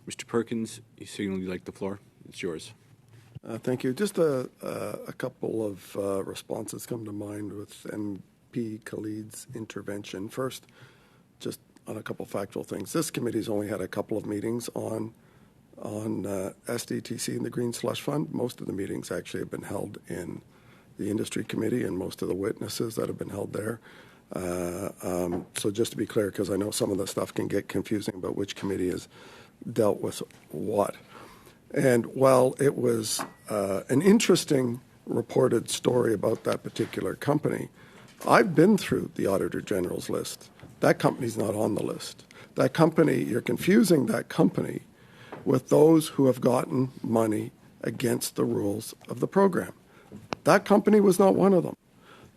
Mr. Perkins, you signaled you'd like the floor. It's yours. Thank you. Just a couple of responses come to mind with MP Khalid's intervention. First, just on a couple factual things. This committee's only had a couple of meetings on SDTC and the Green Slush Fund. Most of the meetings actually have been held in the industry committee, and most of the witnesses that have been held there. So just to be clear, because I know some of the stuff can get confusing about which committee has dealt with what. And while it was an interesting reported story about that particular company, I've been through the Auditor General's list. That company's not on the list. That company, you're confusing that company with those who have gotten money against the rules of the program. That company was not one of them.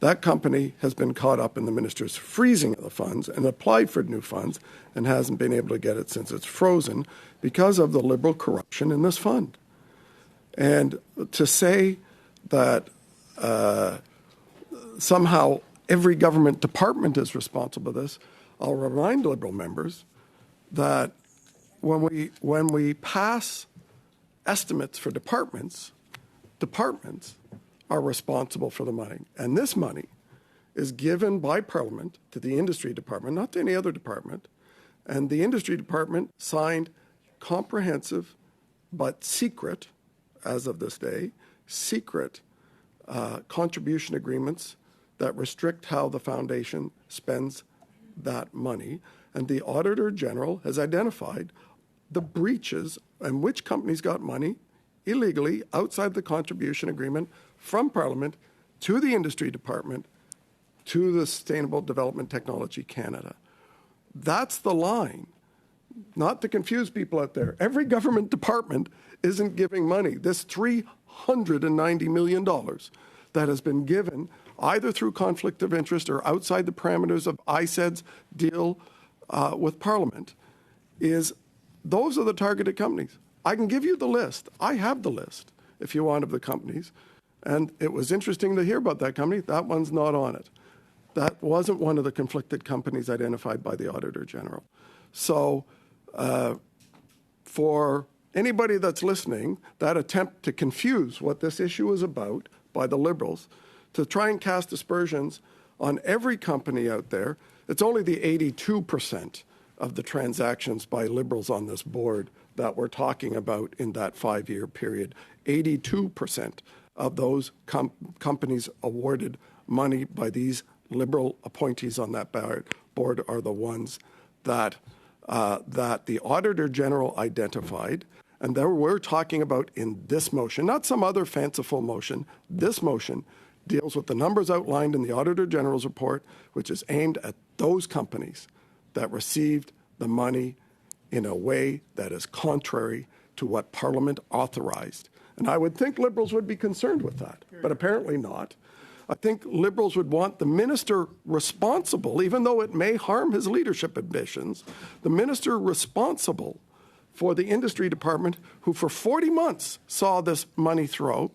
That company has been caught up in the minister's freezing of the funds and applied for new funds and hasn't been able to get it since it's frozen because of the Liberal corruption in this fund. And to say that somehow every government department is responsible for this, I'll remind Liberal members that when we pass estimates for departments are responsible for the money. And this money is given by Parliament to the industry department, not to any other department. And the industry department signed comprehensive but secret, as of this day, secret contribution agreements that restrict how the foundation spends that money. And the Auditor General has identified the breaches and which companies got money illegally outside the contribution agreement from Parliament to the Industry Department to the Sustainable Development Technology Canada. That's the line. Not to confuse people out there. Every government department isn't giving money. This $390 million that has been given either through conflict of interest or outside the parameters of ISED's deal with Parliament those are the targeted companies. I can give you the list. I have the list, if you want, of the companies. And it was interesting to hear about that company. That one's not on it. That wasn't one of the conflicted companies identified by the Auditor General. So for anybody that's listening, that attempt to confuse what this issue is about by the Liberals, to try and cast aspersions on every company out there, it's only the 82% of the transactions by Liberals on this board that we're talking about in that 5-year period. 82% of those companies awarded money by these Liberal appointees on that board are the ones that the Auditor General identified, and that we're talking about in this motion, not some other fanciful motion. This motion deals with the numbers outlined in the Auditor General's report, which is aimed at those companies that received the money in a way that is contrary to what Parliament authorized. And I would think Liberals would be concerned with that, but apparently not. I think Liberals would want the minister responsible, even though it may harm his leadership ambitions, the minister responsible for the industry department, who for 40 months saw this money through,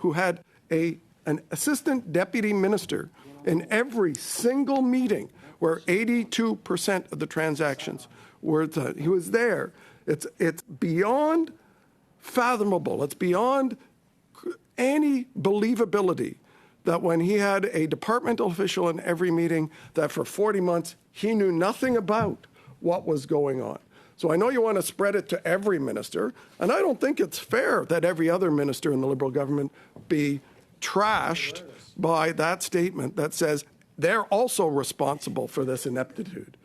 who had an assistant deputy minister in every single meeting where 82% of the transactions were, he was there. It's beyond fathomable. It's beyond any believability that when he had a departmental official in every meeting, that for 40 months he knew nothing about what was going on. So I know you want to spread it to every minister, and I don't think it's fair that every other minister in the Liberal government be trashed by that statement that says they're also responsible for this ineptitude.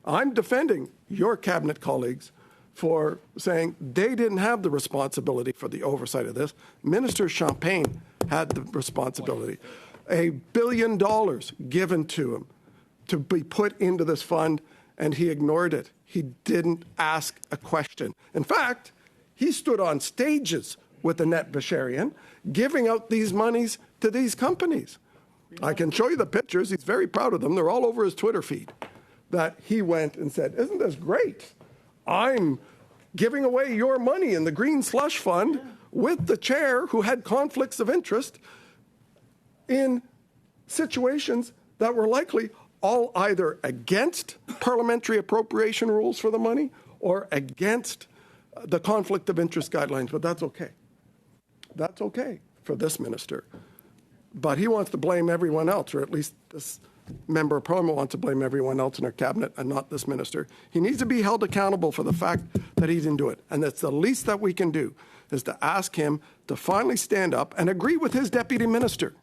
I'm defending your cabinet colleagues for saying they didn't have the responsibility for the oversight of this. Minister Champagne had the responsibility. $1 billion given to him to be put into this fund, and he ignored it. He didn't ask a question. In fact, he stood on stages with Annette Basharian giving out these monies to these companies. I can show you the pictures. He's very proud of them. They're all over his Twitter feed. That he went and said, isn't this great? I'm giving away your money in the Green Slush Fund with the chair who had conflicts of interest in situations that were likely all either against parliamentary appropriation rules for the money or against the conflict of interest guidelines, but that's okay. That's okay for this minister. But he wants to blame everyone else, or at least this member of parliament wants to blame everyone else in our cabinet and not this minister. He needs to be held accountable for the fact that he didn't do it. And that's the least that we can do, is to ask him to finally stand up and agree with his deputy minister,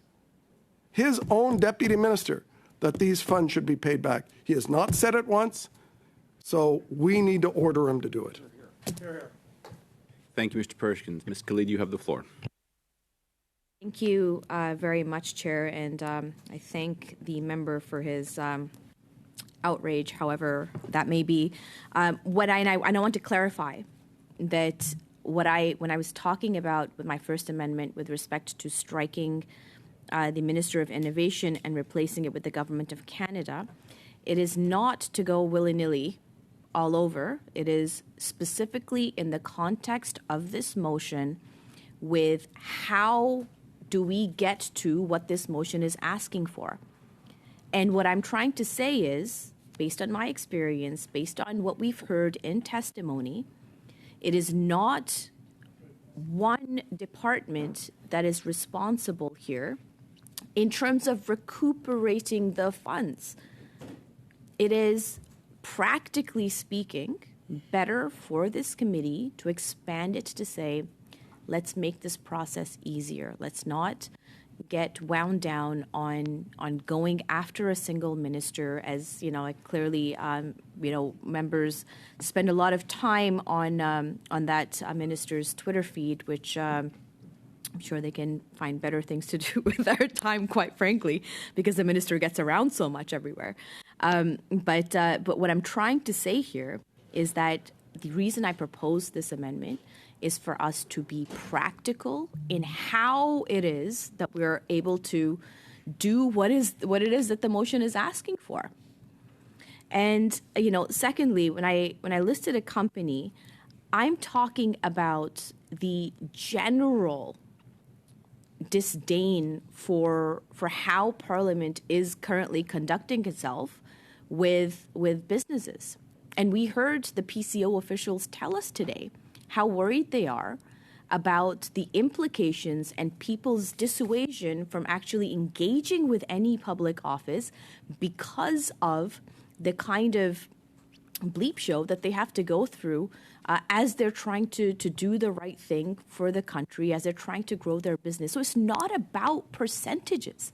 his own deputy minister, that these funds should be paid back. He has not said it once, so we need to order him to do it. Thank you, Mr. Pershkins. Ms. Khalid, you have the floor. Thank you very much, Chair, and I thank the member for his outrage, however that may be. And I want to clarify that when I was talking about with my First Amendment with respect to striking the Minister of Innovation and replacing it with the Government of Canada, it is not to go willy-nilly all over. It is specifically in the context of this motion with how do we get to what this motion is asking for. And what I'm trying to say is, based on my experience, based on what we've heard in testimony, it is not one department that is responsible here in terms of recuperating the funds. It is, practically speaking, better for this committee to expand it to say, let's make this process easier. Let's not get wound down on going after a single minister, as clearly members spend a lot of time on that minister's Twitter feed, which I'm sure they can find better things to do with their time, quite frankly, because the minister gets around so much everywhere. But what I'm trying to say here is that the reason I proposed this amendment is for us to be practical in how it is that we're able to do what it is that the motion is asking for. And secondly, when I listed a company, I'm talking about the general disdain for how Parliament is currently conducting itself with businesses. And we heard the PCO officials tell us today how worried they are about the implications and people's dissuasion from actually engaging with any public office because of the kind of bleep show that they have to go through as they're trying to do the right thing for the country, as they're trying to grow their business. So it's not about percentages.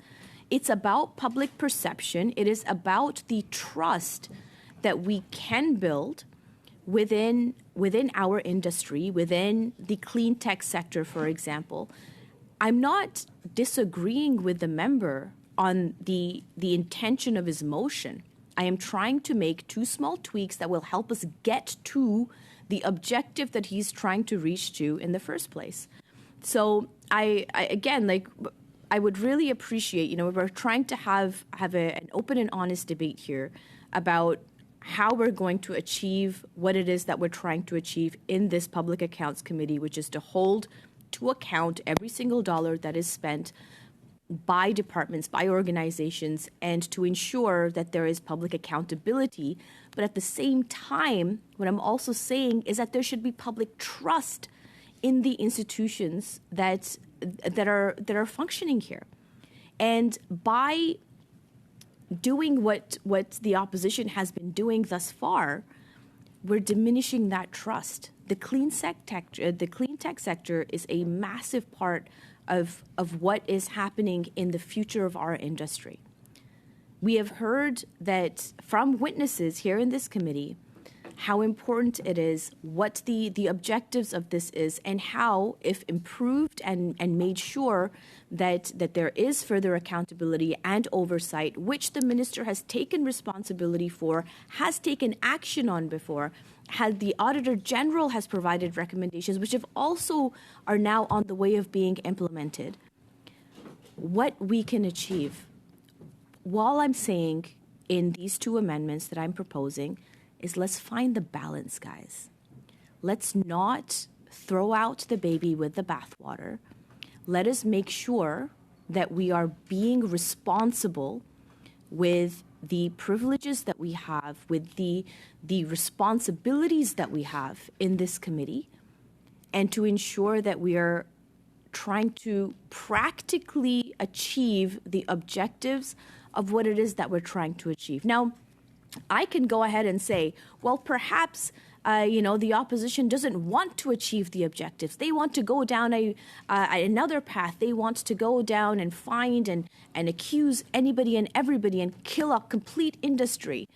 It's about public perception. It is about the trust that we can build within our industry, within the clean tech sector, for example. I'm not disagreeing with the member on the intention of his motion. I am trying to make two small tweaks that will help us get to the objective that he's trying to reach to in the first place. So I would really appreciate, we're trying to have an open and honest debate here about how we're going to achieve what it is that we're trying to achieve in this Public Accounts Committee, which is to hold to account every single dollar that is spent by departments, by organizations, and to ensure that there is public accountability. But at the same time, what I'm also saying is that there should be public trust in the institutions that are functioning here. And by doing what the opposition has been doing thus far, we're diminishing that trust. The clean tech sector is a massive part of what is happening in the future of our industry. We have heard that from witnesses here in this committee how important it is, what the objectives of this is, and how, if improved and made sure that there is further accountability and oversight, which the minister has taken responsibility for, has taken action on before, had the Auditor General has provided recommendations, which have also are now on the way of being implemented. What we can achieve, while I'm saying in these two amendments that I'm proposing, is let's find the balance, guys. Let's not throw out the baby with the bathwater. Let us make sure that we are being responsible with the privileges that we have, with the responsibilities that we have in this committee, and to ensure that we are trying to practically achieve the objectives of what it is that we're trying to achieve. Now, I can go ahead and say, well, perhaps the opposition doesn't want to achieve the objectives. They want to go down another path. They want to go down and find and accuse anybody and everybody and kill a complete industry.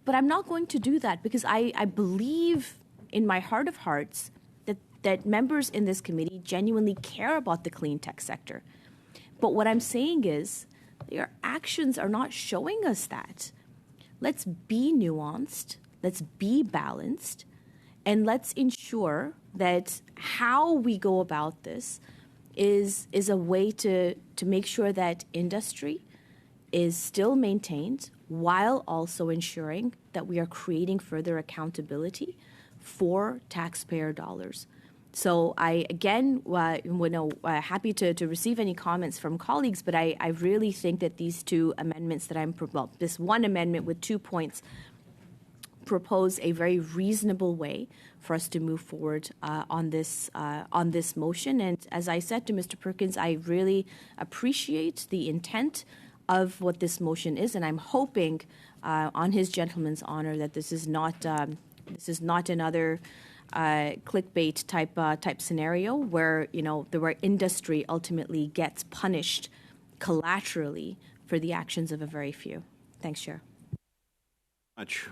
But I'm not going to do that, because I believe in my heart of hearts that members in this committee genuinely care about the clean tech sector. But what I'm saying is their actions are not showing us that. Let's be nuanced, let's be balanced, and let's ensure that how we go about this is a way to make sure that industry is still maintained while also ensuring that we are creating further accountability for taxpayer dollars. So I, again, happy to receive any comments from colleagues, but I really think that these two amendments that this one amendment with 2 points propose a very reasonable way for us to move forward on this motion. And as I said to Mr. Perkins, I really appreciate the intent of what this motion is, and I'm hoping on his gentleman's honor that this is not another clickbait type scenario where where industry ultimately gets punished collaterally for the actions of a very few. Thanks, Chair. Much.